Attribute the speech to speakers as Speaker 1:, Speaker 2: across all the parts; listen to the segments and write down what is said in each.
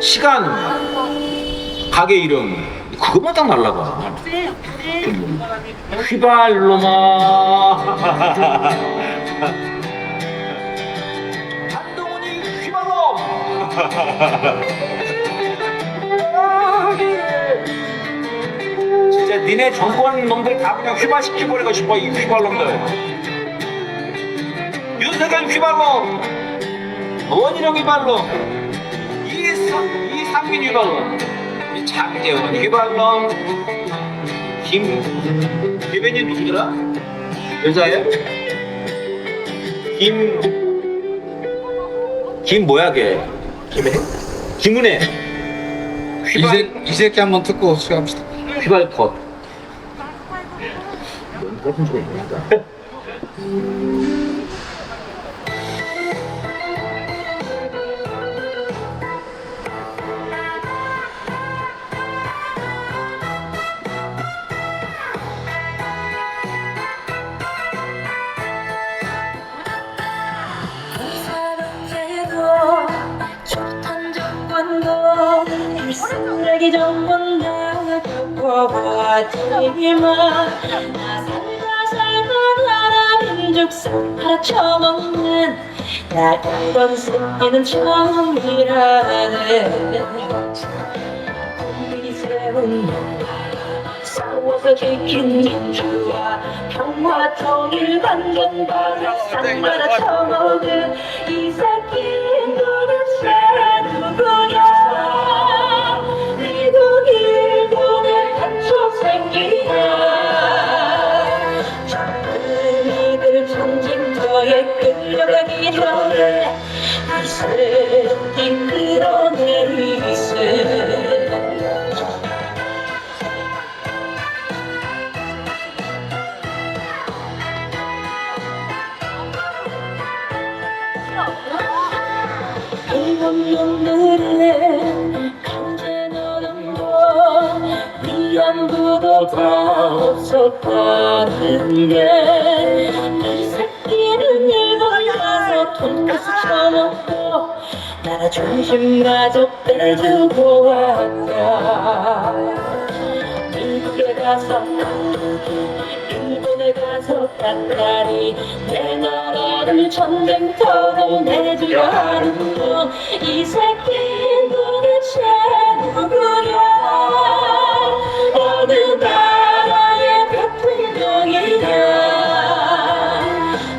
Speaker 1: 시간, 가게 이름 그것만 딱 날라가. 휘발로마 한동훈이 휘발롬 진짜 니네 정권 놈들 다 그냥 휘발시켜버리고 싶어. 이 휘발놈들. 윤석열 휘발롬, 원희룡 휘발롬, 이상민 휘발롬, 장재원 휘발롬, 김대변인 누구더라? 여자예요? 김 뭐야 걔? 김은혜.
Speaker 2: 이 새끼 한번 듣고 시작합시다.
Speaker 1: 휘발컷. 무슨 소리입니까?
Speaker 3: 쓰레기 전부 다 겪어봤지만 나 살다 나라 민족 살아 처먹는 나 이런 새끼는 처음이라네. 국민이 세운 싸워서 지킨 민주화 평화 통일 반전받아 상받아 처먹은 이 새끼는 도대체 누구냐. 미국 일본의 한초 새끼야. 젊은이들 전쟁터에 끌려가기 전에 이 새끼 끌어내리세. 일본 놈들의 강제 노동도 위안부도 다 없었다는 게 이 새끼는 일본 가서 돈가스 처먹고 나라 중심마저 빼주고 왔다. 미국에 가서 일본에 가서 깎아리 내 나라를 전쟁터로 내주려 하는 놈. 이 새끼는 도대체 누구냐. 어느 나라의 대통령이냐.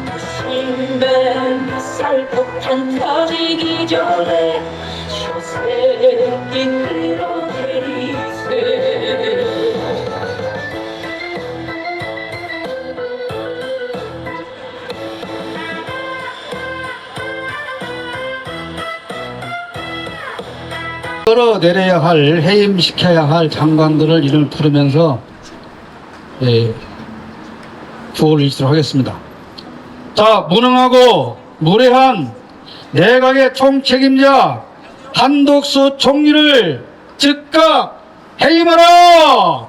Speaker 3: 무심배 미사일 폭탄 터지기 전에 저 새끼 끌어내리세.
Speaker 2: 끌어내려야 할, 해임시켜야 할 장관들을 이름을 부르면서 구호를 읽도록 하겠습니다. 자, 무능하고 무례한 내각의 총책임자 한덕수 총리를 즉각 해임하라!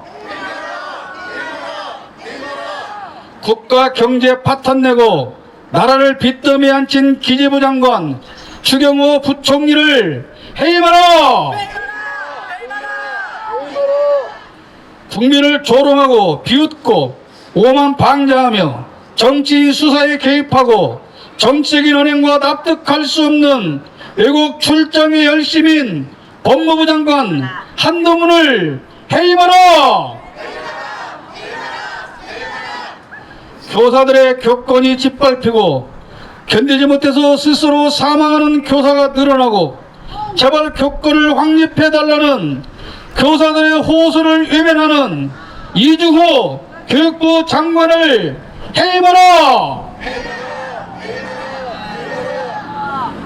Speaker 2: 국가 경제 파탄내고 나라를 빚더미에 앉힌 기재부 장관 추경호 부총리를 해임하라! 국민을 조롱하고 비웃고 오만방자하며 정치 수사에 개입하고 정치적인 언행과 납득할 수 없는 외국 출장의 열심인 법무부 장관 한동훈을 해임하라! 교사들의 교권이 짓밟히고 견디지 못해서 스스로 사망하는 교사가 늘어나고 제발 교권을 확립해달라는 교사들의 호소를 외면하는 이주호 교육부 장관을 해임하라!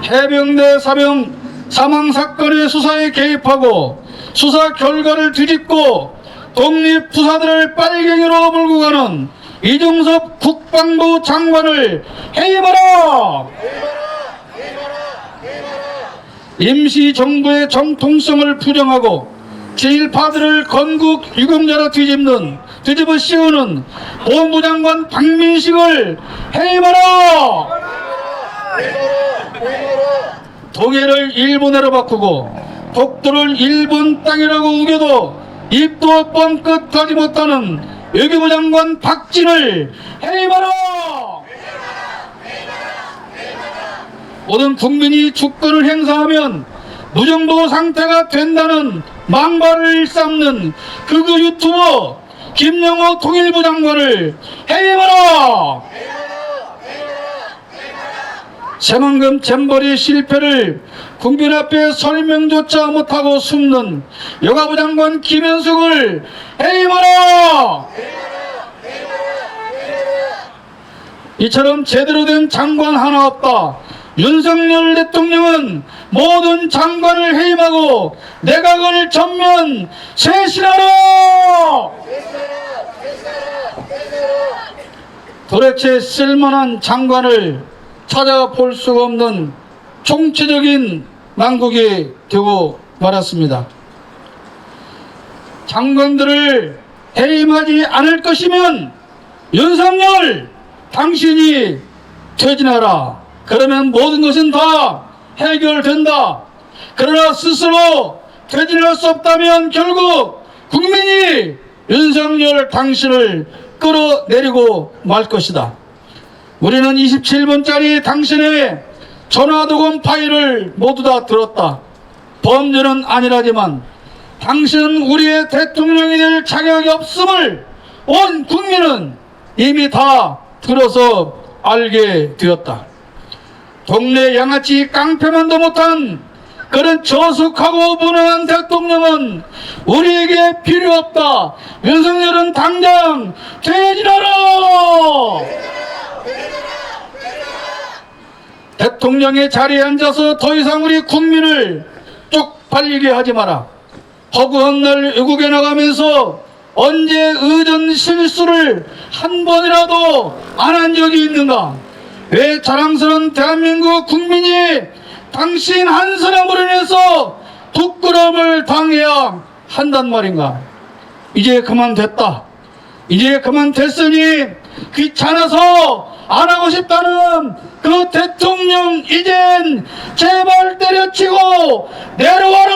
Speaker 2: 해병대 사병 사망사건의 수사에 개입하고 수사 결과를 뒤집고 독립부사들을 빨갱이로 몰고 가는 이중섭 국방부 장관을 해임하라! 임시정부의 정통성을 부정하고 제1파들을 건국 유공자로 뒤집어 씌우는 법무장관 박민식을 해임하라! 동해를 일본해로 바꾸고 독도를 일본 땅이라고 우겨도 입도 뻥끗하지 못하는 외교부 장관 박진을 해임하라! 모든 국민이 주권을 행사하면 무정부 상태가 된다는 망발을 일삼는 극우 유튜버 김영호 통일부 장관을 해임하라! 새만금 잼버리 실패를 국민 앞에 설명조차 못하고 숨는 여가부 장관 김현숙을 해임하라! 이처럼 제대로 된 장관 하나 없다. 윤석열 대통령은 모든 장관을 해임하고 내각을 전면 쇄신하라! 도대체 쓸만한 장관을 찾아볼 수가 없는 총체적인 난국이 되고 말았습니다. 장관들을 해임하지 않을 것이면 윤석열 당신이 퇴진하라. 그러면 모든 것은 다 해결된다. 그러나 스스로 퇴진할 수 없다면 결국 국민이 윤석열 당신을 끌어내리고 말 것이다. 우리는 27분짜리 당신의 전화도금 파일을 모두 다 들었다. 범죄는 아니라지만 당신은 우리의 대통령이 될 자격이 없음을 온 국민은 이미 다 들어서 알게 되었다. 동네 양아치 깡패만도 못한 그런 저속하고 무능한 대통령은 우리에게 필요 없다. 윤석열은 당장 퇴진하라! 대통령의 자리에 앉아서 더 이상 우리 국민을 쪽팔리게 하지 마라. 허구한 날 외국에 나가면서 언제 의전 실수를 한 번이라도 안 한 적이 있는가? 왜 자랑스러운 대한민국 국민이 당신 한 사람으로 인해서 부끄러움을 당해야 한단 말인가? 이제 그만 됐다. 이제 그만 됐으니 귀찮아서 안 하고 싶다는 그 대통령 이젠 제발 때려치고 내려와라!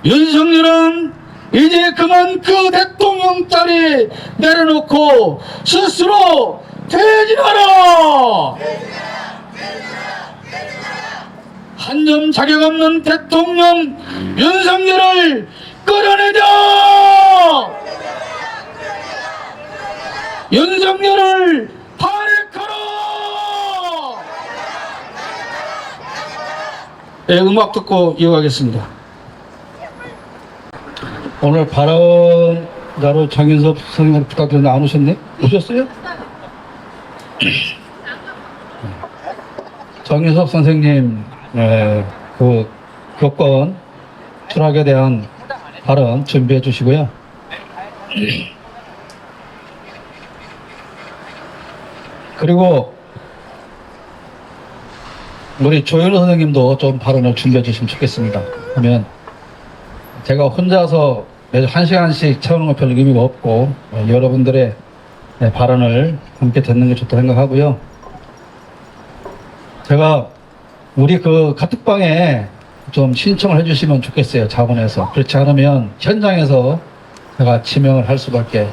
Speaker 2: 윤석열은 이제 그만 그 대통령 자리 내려놓고 스스로 퇴진하라! 한 점 자격 없는 대통령 윤석열을 끌어내자! 윤석열을 탄핵하라! 네, 음악 듣고 이어가겠습니다. 오늘 발언자로 정인섭 선생님 부탁드리는데 안 오셨네? 오셨어요? 정인섭 선생님, 그 교권 추락에 대한 발언 준비해 주시고요. 그리고 우리 조현우 선생님도 좀 발언을 준비해 주시면 좋겠습니다. 그러면 제가 혼자서 매주 1시간씩 채우는 건 별로 의미가 없고 여러분들의 발언을 함께 듣는 게 좋다고 생각하고요. 제가 우리 그 카톡방에 좀 신청을 해주시면 좋겠어요. 자문해서. 그렇지 않으면 현장에서 제가 지명을 할 수밖에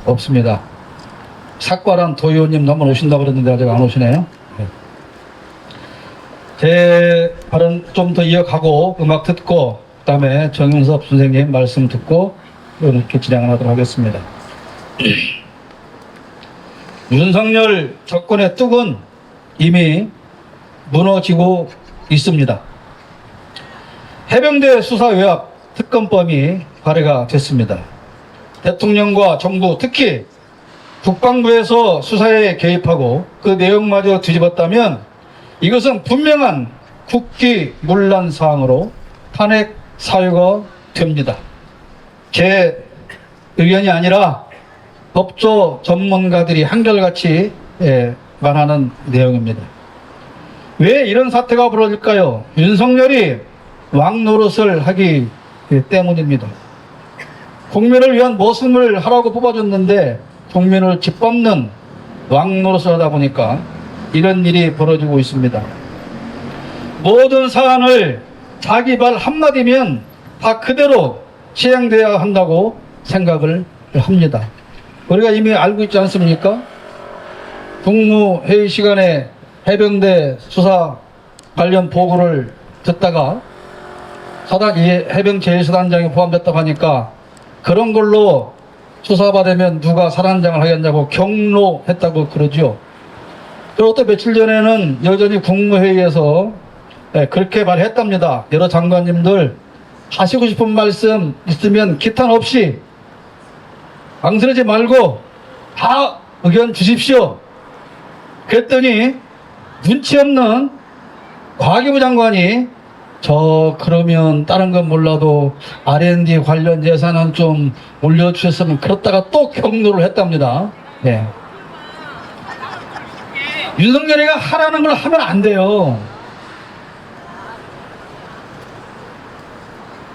Speaker 2: 없습니다. 삭과란 도의원님 한번 오신다고 그랬는데 아직 안 오시네요. 네. 제 발언 좀 더 이어가고 음악 듣고 그 다음에 정윤섭 선생님 말씀 듣고 이렇게 진행하도록 하겠습니다. 윤석열 정권의 뚝은 이미 무너지고 있습니다. 해병대 수사 외압 특검법이 발의가 됐습니다. 대통령과 정부, 특히 국방부에서 수사에 개입하고 그 내용마저 뒤집었다면 이것은 분명한 국기문란 사항으로 탄핵 사유가 됩니다. 제 의견이 아니라 법조 전문가들이 한결같이 말하는 내용입니다. 왜 이런 사태가 벌어질까요? 윤석열이 왕노릇을 하기 때문입니다. 국민을 위한 모습을 하라고 뽑아줬는데 국민을 짓밟는 왕노릇을 하다 보니까 이런 일이 벌어지고 있습니다. 모든 사안을 자기 말 한마디면 다 그대로 시행되어야 한다고 생각을 합니다. 우리가 이미 알고 있지 않습니까? 국무회의 시간에 해병대 수사 관련 보고를 듣다가 해병 제1사단장이 포함됐다고 하니까 그런 걸로 수사받으면 누가 사단장을 하겠냐고 경로했다고 그러죠. 그리고 또 며칠 전에는 여전히 국무회의에서 그렇게 말했답니다. 여러 장관님들 하시고 싶은 말씀 있으면 기탄 없이 망설이지 말고 다 의견 주십시오. 그랬더니 눈치 없는 과기부 장관이 그러면 다른 건 몰라도 R&D 관련 예산은 좀 올려주셨으면 그렇다가 또 경로를 했답니다. 네. 윤석열이가 하라는 걸 하면 안 돼요.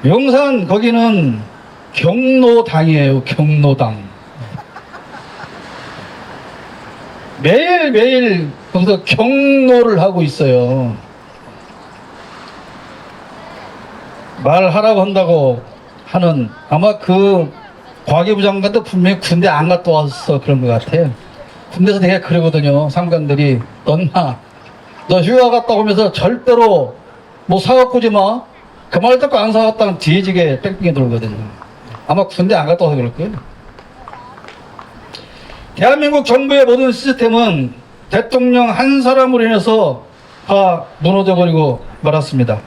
Speaker 2: 용산 거기는 경로당이에요. 경로당. 매일매일 거기서 경로를 하고 있어요. 말하라고 한다고 하는 아마 그 과기부 장관도 분명히 군대 안 갔다 와서 그런 것 같아요. 군대에서 되게 그러거든요. 상관들이 너 휴가 갔다 오면서 절대로 뭐 사갖고 지 마. 그 말 듣고 안 사갔다면 뒤지게 뺑뺑이 돌거든요. 아마 군대 안 갔다 와서 그럴 거예요. 대한민국 정부의 모든 시스템은 대통령 한 사람으로 인해서 다 무너져 버리고 말았습니다.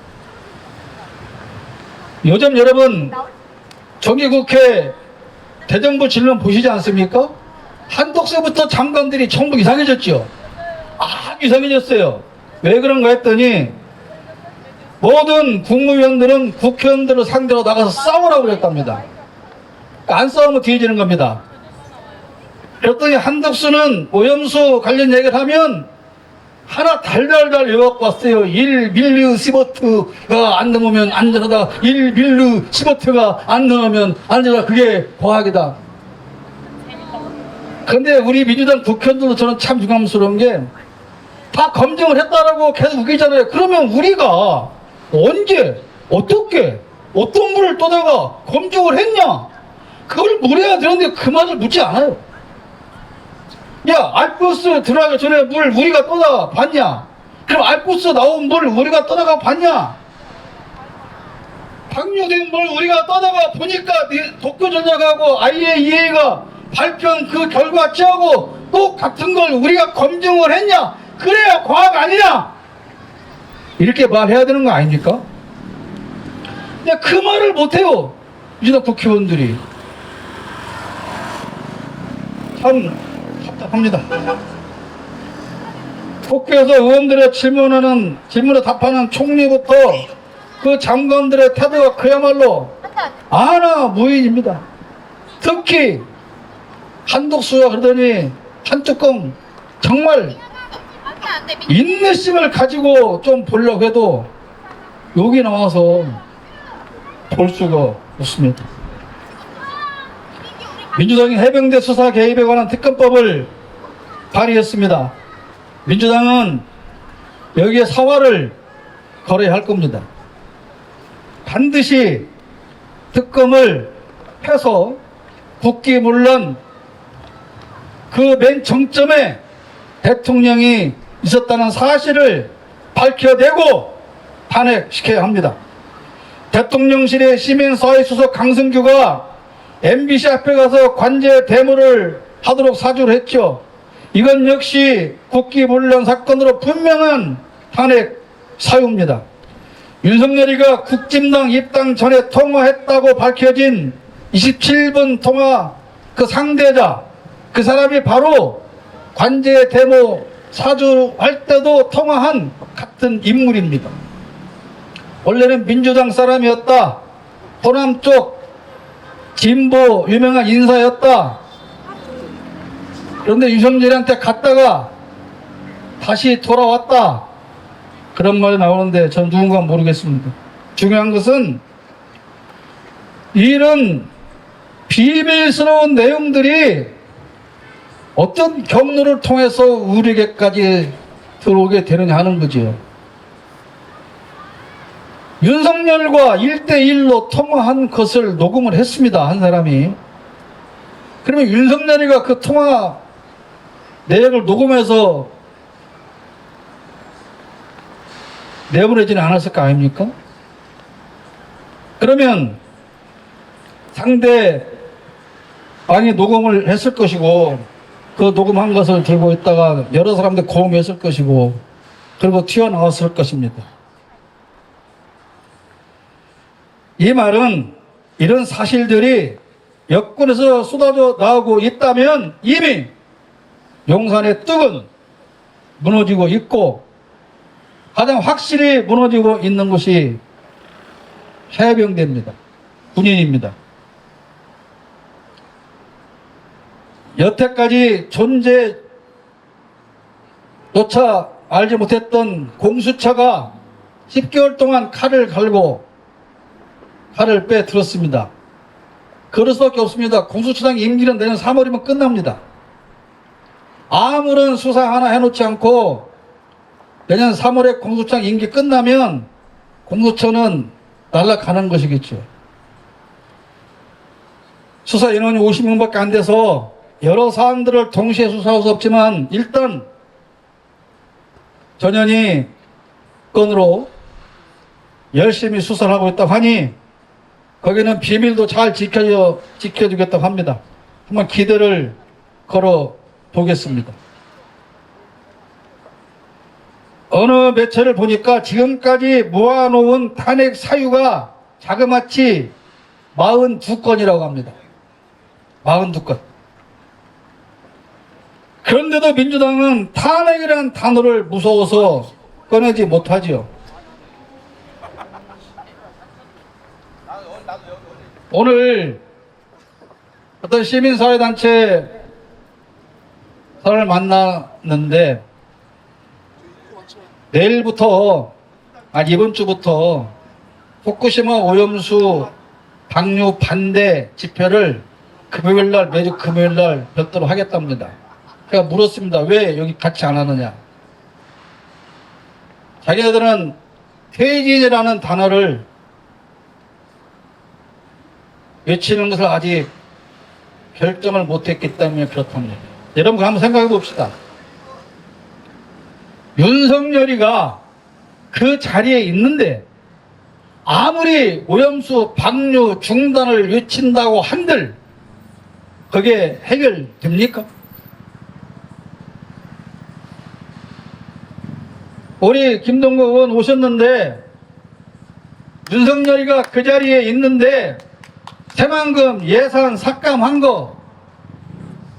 Speaker 2: 요즘 여러분 정기국회 대정부 질문 보시지 않습니까? 한독서부터 장관들이 전부 이상해졌죠. 이상해졌어요. 왜 그런가 했더니 모든 국무위원들은 국회의원들을 상대로 나가서 싸우라고 그랬답니다. 안 싸우면 뒤지는 겁니다. 그랬더니 한덕수는 오염수 관련 얘기를 하면 하나 달달달 외워갖고 왔어요. 1밀리 시버트가 안 넘으면 안전하다. 1밀리 시버트가 안 넘으면 안전하다. 그게 과학이다. 근데 우리 민주당 국회의원들도 저는 참 유감스러운 게 다 검증을 했다라고 계속 우기잖아요. 그러면 우리가 언제, 어떻게, 어떤 물을 떠다가 검증을 했냐? 그걸 물어야 되는데 그 말을 묻지 않아요. 야, 알프스 들어가기 전에 물 우리가 떠다가 봤냐? 그럼 알프스 나온 물 우리가 떠다가 봤냐? 방류된 물 우리가 떠다가 보니까 도쿄전략하고 IAEA가 발표한 그 결과치하고 똑같은 걸 우리가 검증을 했냐? 그래야 과학 아니냐? 이렇게 말해야 되는 거 아닙니까? 근데 그 말을 못해요. 민주당 국회의원들이. 참 답답합니다. 국회에서 의원들의 질문에 답하는 총리부터 그 장관들의 태도가 그야말로 무인입니다. 특히 한독수가 그러더니 한 뚜껑 정말 인내심을 가지고 좀 보려고 해도 여기 나와서 볼 수가 없습니다. 민주당이 해병대 수사 개입에 관한 특검법을 발의했습니다. 민주당은 여기에 사활을 걸어야 할 겁니다. 반드시 특검을 해서 국기 물론 그 맨 정점에 대통령이 있었다는 사실을 밝혀내고 탄핵시켜야 합니다. 대통령실의 시민사회 수석 강승규가 MBC 앞에 가서 관제 데모를 하도록 사주를 했죠. 이건 역시 국기문란 사건으로 분명한 탄핵 사유입니다. 윤석열이가 국진당 입당 전에 통화했다고 밝혀진 27분 통화 그 상대자, 그 사람이 바로 관제 데모 사주할 때도 통화한 같은 인물입니다. 원래는 민주당 사람이었다. 호남 쪽 진보 유명한 인사였다. 그런데 윤석열한테 갔다가 다시 돌아왔다. 그런 말이 나오는데 전 누군가 모르겠습니다. 중요한 것은 이런 비밀스러운 내용들이 어떤 경로를 통해서 우리에게까지 들어오게 되느냐 하는 거죠. 윤석열과 1대1로 통화한 것을 녹음을 했습니다. 한 사람이. 그러면 윤석열이가 그 통화 내역을 녹음해서 내보내지는 않았을 거 아닙니까? 그러면 상대방이 녹음을 했을 것이고 그 녹음한 것을 들고 있다가 여러 사람들 공유했을 것이고 그리고 튀어나왔을 것입니다. 이 말은 이런 사실들이 여권에서 쏟아져 나오고 있다면 이미 용산의 뚝은 무너지고 있고 가장 확실히 무너지고 있는 곳이 해병대입니다. 군인입니다. 여태까지 존재조차 알지 못했던 공수처가 10개월 동안 칼을 갈고 칼을 빼들었습니다. 그럴 수밖에 없습니다. 공수처장 임기는 내년 3월이면 끝납니다. 아무런 수사 하나 해놓지 않고 내년 3월에 공수처장 임기 끝나면 공수처는 날아가는 것이겠죠. 수사 인원이 50명밖에 안 돼서 여러 사안들을 동시에 수사할 수 없지만 일단 전현희 건으로 열심히 수사를 하고 있다고 하니 거기는 비밀도 잘 지켜주겠다고 합니다. 한번 기대를 걸어 보겠습니다. 어느 매체를 보니까 지금까지 모아놓은 탄핵 사유가 자그마치 42건이라고 합니다. 42건. 그런데도 민주당은 탄핵이라는 단어를 무서워서 꺼내지 못하지요. 오늘 어떤 시민사회단체 사람을 만났는데 내일부터 이번 주부터 후쿠시마 오염수 방류 반대 집회를 금요일날 매주 금요일날 별도로 하겠답니다. 제가 물었습니다. 왜 여기 같이 안 하느냐. 자기네들은 퇴진이라는 단어를 외치는 것을 아직 결정을 못했기 때문에 그렇답니다. 여러분 한번 생각해 봅시다. 윤석열이가 그 자리에 있는데 아무리 오염수 방류 중단을 외친다고 한들 그게 해결됩니까? 우리 김동국 의원 오셨는데 윤석열이가 그 자리에 있는데 새만금 예산 삭감한 거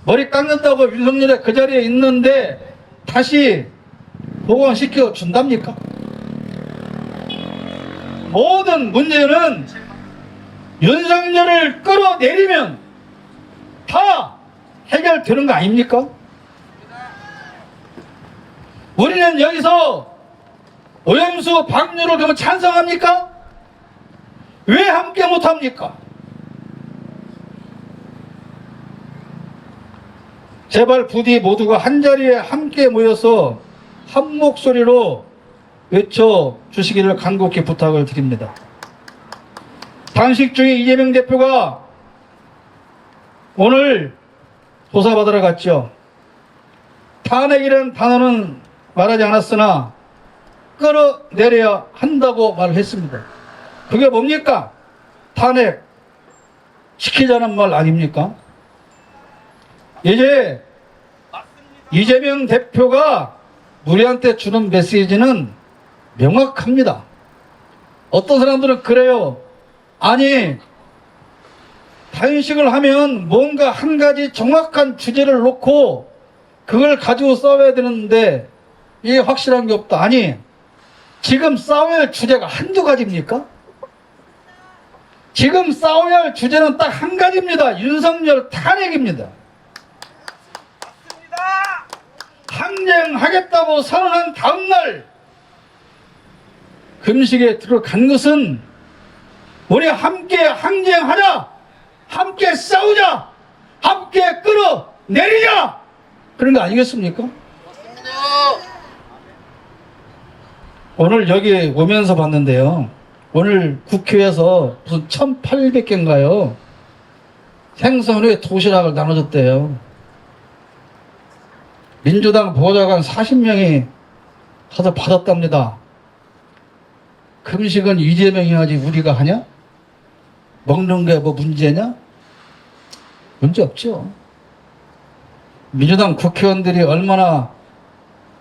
Speaker 2: 머리 깎는다고 윤석열이 그 자리에 있는데 다시 복원시켜 준답니까? 모든 문제는 윤석열을 끌어내리면 다 해결되는 거 아닙니까? 우리는 여기서 오염수 방류를 그러면 찬성합니까? 왜 함께 못합니까? 제발 부디 모두가 한자리에 함께 모여서 한 목소리로 외쳐주시기를 간곡히 부탁을 드립니다. 단식 중에 이재명 대표가 오늘 조사받으러 갔죠. 탄핵이라는 단어는 말하지 않았으나 끌어내려야 한다고 말을 했습니다. 그게 뭡니까? 탄핵 시키자는 말 아닙니까? 이제 이재명 대표가 우리한테 주는 메시지는 명확합니다. 어떤 사람들은 그래요. 아니 단식을 하면 뭔가 한 가지 정확한 주제를 놓고 그걸 가지고 싸워야 되는데 이게 확실한 게 없다. 아니 지금 싸워야 할 주제가 한두 가지입니까? 지금 싸워야 할 주제는 딱 한 가지입니다. 윤석열 탄핵입니다. 항쟁하겠다고 선언한 다음날 금식에 들어간 것은 우리 함께 항쟁하자, 함께 싸우자, 함께 끌어내리자 그런 거 아니겠습니까? 오늘 여기 오면서 봤는데요. 오늘 국회에서 무슨 1800개인가요? 생선회 도시락을 나눠줬대요. 민주당 보좌관 40명이 가서 받았답니다. 금식은 이재명이 하지 우리가 하냐? 먹는 게 뭐 문제냐? 문제 없죠. 민주당 국회의원들이 얼마나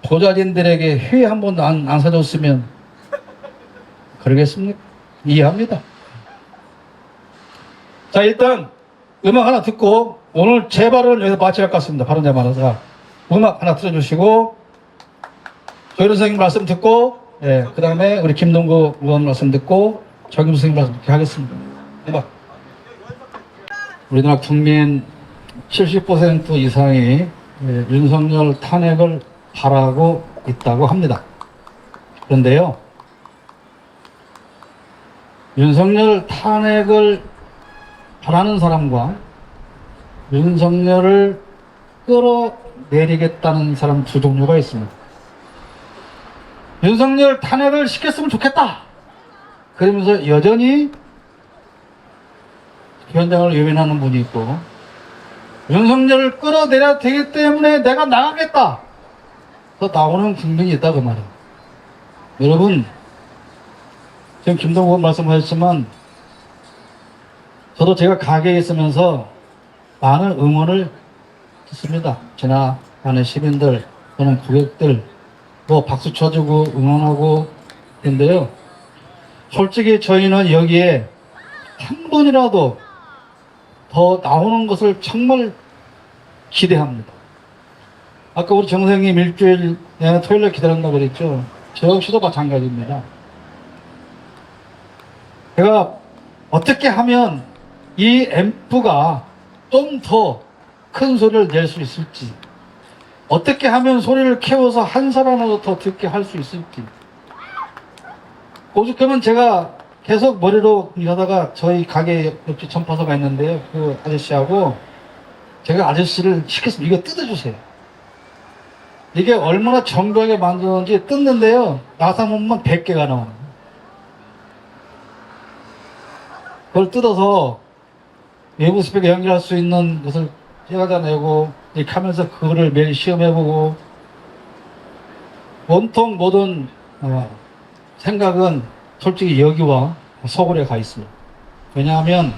Speaker 2: 보좌진들에게 회 한 번도 안 사줬으면 그러겠습니까? 이해합니다. 자, 일단 음악 하나 듣고 오늘 제 발언을 여기서 마쳐야 할 것 같습니다. 발언 제 말아서 음악 하나 틀어주시고 조혜련 선생님 말씀 듣고 그 다음에 우리 김동구 의원 말씀 듣고 정김수 선생님 말씀 듣게 하겠습니다. 음악. 우리나라 국민 70% 이상이 윤석열 탄핵을 바라고 있다고 합니다. 그런데요, 윤석열 탄핵을 바라는 사람과 윤석열을 끌어내리겠다는 사람 두 종류가 있습니다. 윤석열 탄핵을 시켰으면 좋겠다 그러면서 여전히 현장을 외면하는 분이 있고, 윤석열을 끌어내려야 되기 때문에 내가 나가겠다 그래서 나오는 국민이 있다 그 말이에요. 여러분, 지금 김동국 말씀하셨지만 저도 제가 가게에 있으면서 많은 응원을 듣습니다. 지나가는 시민들 또는 고객들 뭐 박수 쳐주고 응원하고 있는데요, 솔직히 저희는 여기에 한 분이라도 더 나오는 것을 정말 기대합니다. 아까 우리 정 선생님 일주일 내내 토요일에 기다린다고 그랬죠. 저 역시도 마찬가지입니다. 제가 어떻게 하면 이 앰프가 좀 더 큰 소리를 낼 수 있을지, 어떻게 하면 소리를 키워서 한 사람으로 더 듣게 할 수 있을지, 오죽하면 제가 계속 머리로 일하다가 저희 가게 옆에 전파서가 있는데요, 그 아저씨하고 제가 아저씨를 시켰습니다. 이거 뜯어주세요. 이게 얼마나 정교하게 만드는지 뜯는데요, 나사못만 100개가 나와요. 그걸 뜯어서 외부 스피커 연결할 수 있는 것을 찾아내고 이렇게 하면서 그거를 매일 시험해보고, 온통 모든 생각은 솔직히 여기와 서울에 가 있어요. 왜냐하면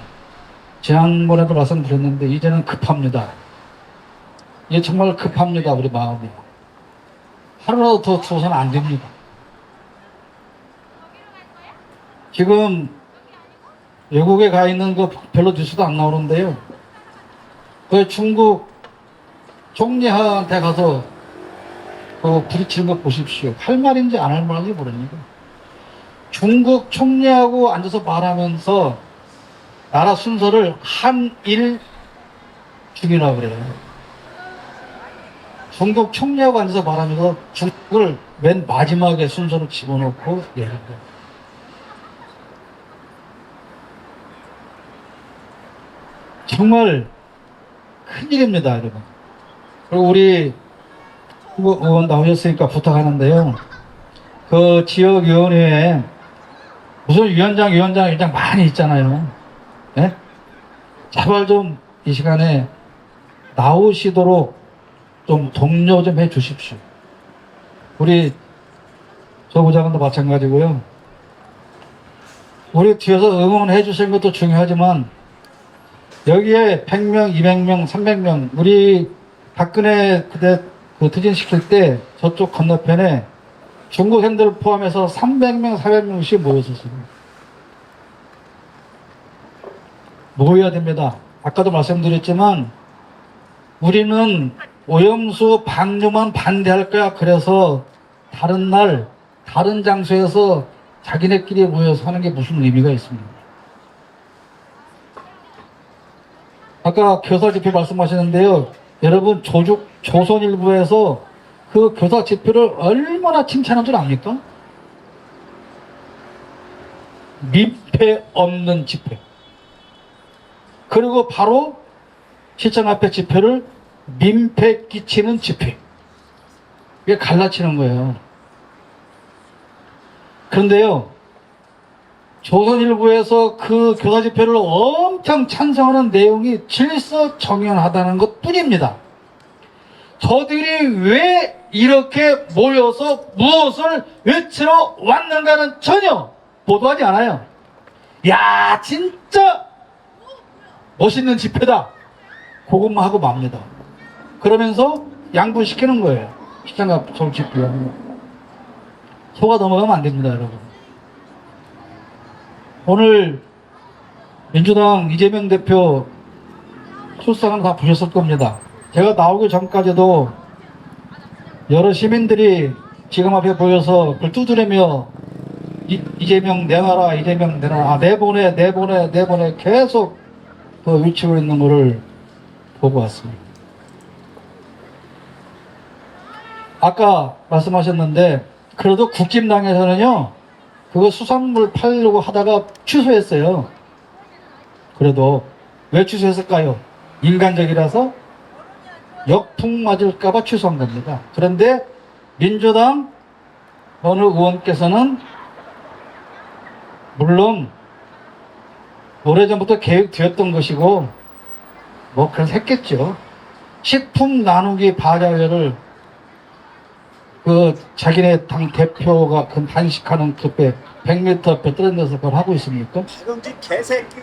Speaker 2: 지난번에도 말씀드렸는데 이제는 급합니다. 이게 정말 급합니다. 우리 마음이 하루라도 더 두어서는 안 됩니다. 지금 외국에 가 있는 거 별로 뉴스도 안 나오는데요, 그 중국 총리한테 가서 그 부딪히는 거 보십시오. 할 말인지 안 할 말인지 모르니까 중국 총리하고 앉아서 말하면서 나라 순서를 한일 중이라고 그래요. 중국 총리하고 앉아서 말하면서 중국을 맨 마지막에 순서로 집어넣고 얘기해요. 정말 큰일입니다, 여러분. 그리고 우리 의원 나오셨으니까 부탁하는데요, 그 지역위원회에 무슨 위원장 일장 많이 있잖아요. 네? 제발 좀 이 시간에 나오시도록 좀 독려 좀 해 주십시오. 우리 조 부장관도 마찬가지고요. 우리 뒤에서 응원해 주시는 것도 중요하지만 여기에 100명, 200명, 300명, 우리 박근혜 그때 그 퇴진시킬 때 저쪽 건너편에 중국 팬들 포함해서 300명, 400명씩 모였었어요. 모여야 됩니다. 아까도 말씀드렸지만 우리는 오염수 방류만 반대할 거야. 그래서 다른 날, 다른 장소에서 자기네끼리 모여서 하는 게 무슨 의미가 있습니까? 아까 교사 집회 말씀하시는데요, 여러분 조선일보에서 그 교사 집회를 얼마나 칭찬한 줄 압니까? 민폐 없는 집회. 그리고 바로 시청 앞에 집회를 민폐 끼치는 집회. 이게 갈라치는 거예요. 그런데요, 조선일보에서 그 교사 집회를 엄청 찬성하는 내용이 질서정연하다는 것 뿐입니다. 저들이 왜 이렇게 모여서 무엇을 외치러 왔는가는 전혀 보도하지 않아요. 야, 진짜 멋있는 집회다. 그것만 하고 맙니다. 그러면서 양분시키는 거예요. 시장과 서울 집회. 속아 넘어가면 안 됩니다, 여러분. 오늘 민주당 이재명 대표 출석은 다 보셨을 겁니다. 제가 나오기 전까지도 여러 시민들이 지금 앞에 보여서 그걸 두드리며 이재명 내놔라, 이재명 내놔라, 아, 내보내 계속 그 외치고 있는 것을 보고 왔습니다. 아까 말씀하셨는데 그래도 국힘당에서는요 그거 수산물 팔려고 하다가 취소했어요. 그래도 왜 취소했을까요? 인간적이라서 역풍 맞을까봐 취소한 겁니다. 그런데 민주당 어느 의원께서는 물론 오래전부터 계획되었던 것이고 뭐 그래서 했겠죠. 식품 나누기 바자회를 그 자기네 당 대표가 그 단식하는 그배 100m 앞에 떨어져서 그걸 하고 있습니까?
Speaker 4: 박영진 개새끼.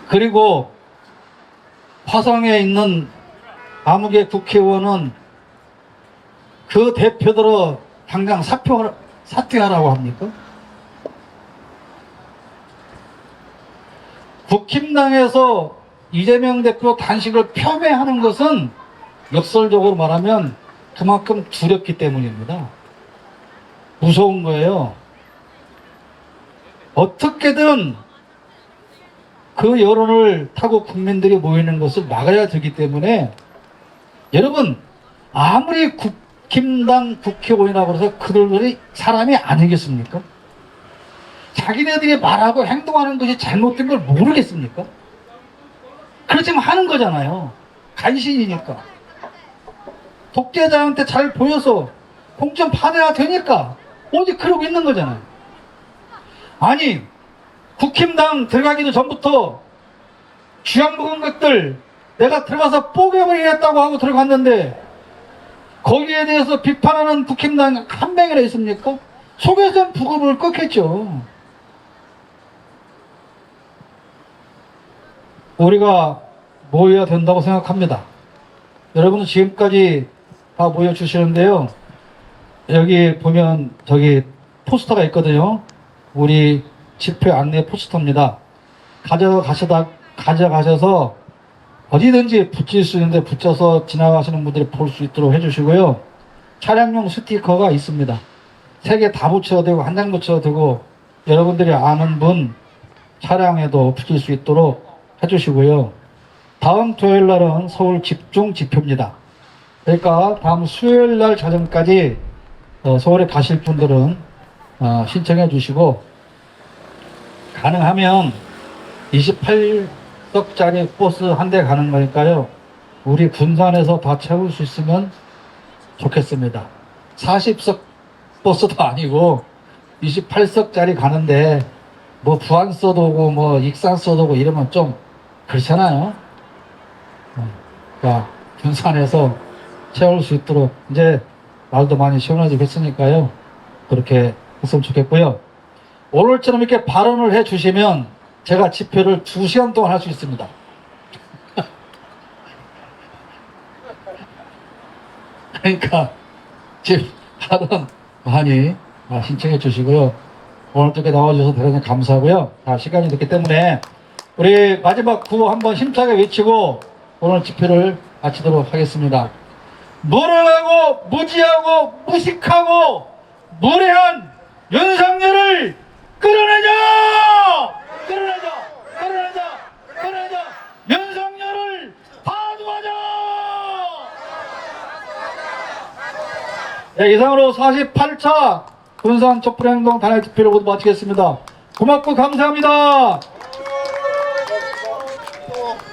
Speaker 2: 그리고 화성에 있는 아무개 국회의원은 그 대표들을 당장 사퇴하라고 합니까? 국힘당에서 이재명 대표 단식을 폄훼하는 것은 역설적으로 말하면 그만큼 두렵기 때문입니다. 무서운 거예요. 어떻게든 그 여론을 타고 국민들이 모이는 것을 막아야 되기 때문에 여러분 아무리 국힘당 국회의원이라고 해서 그들이 사람이 아니겠습니까? 자기네들이 말하고 행동하는 것이 잘못된 걸 모르겠습니까? 그렇지만 하는 거잖아요. 간신이니까. 독재자한테 잘 보여서 공천 받아야 되니까 오직 그러고 있는 거잖아요. 아니 국힘당 들어가기도 전부터 쥐약 먹은 것들 내가 들어가서 뽀개버리겠다고 하고 들어갔는데 거기에 대해서 비판하는 국힘당 한 명이나 있습니까? 속에서는 부금을 꺾겠죠. 우리가 모여야 된다고 생각합니다. 여러분은 지금까지 다 모여주시는데요. 여기 보면 저기 포스터가 있거든요. 우리 집회 안내 포스터입니다. 가져가셔서 어디든지 붙일 수 있는데 붙여서 지나가시는 분들이 볼 수 있도록 해주시고요. 차량용 스티커가 있습니다. 3개 다 붙여도 되고 한 장 붙여도 되고 여러분들이 아는 분 차량에도 붙일 수 있도록 해주시고요. 다음 토요일 날은 서울 집중 집회입니다. 그러니까 다음 수요일 날 자정까지 서울에 가실 분들은 신청해 주시고 가능하면 28석짜리 버스 한 대 가는 거니까요. 우리 군산에서 다 채울 수 있으면 좋겠습니다. 40석 버스도 아니고 28석짜리 가는데 뭐 부안서도 오고 뭐 익산서도 오고 이러면 좀 그렇잖아요. 그러니까 군산에서 채울 수 있도록 이제 날도 많이 시원해지고 했으니까요. 그렇게 했으면 좋겠고요. 오늘처럼 이렇게 발언을 해 주시면 제가 집회를 2시간 동안 할 수 있습니다. 그러니까 지금 발언 많이 신청해 주시고요. 오늘 또 이렇게 나와주셔서 대단히 감사하고요. 시간이 됐기 때문에 우리 마지막 구호 한번 힘차게 외치고 오늘 집회를 마치도록 하겠습니다. 무능하고 무지하고 무식하고 무례한 윤석열을 끌어내자! 끌어내자! 끌어내자! 끌어내자! 윤석열을 파도하자! 네, 이상으로 48차 군산 촛불행동 단일 집회를 모두 마치겠습니다. 고맙고 감사합니다.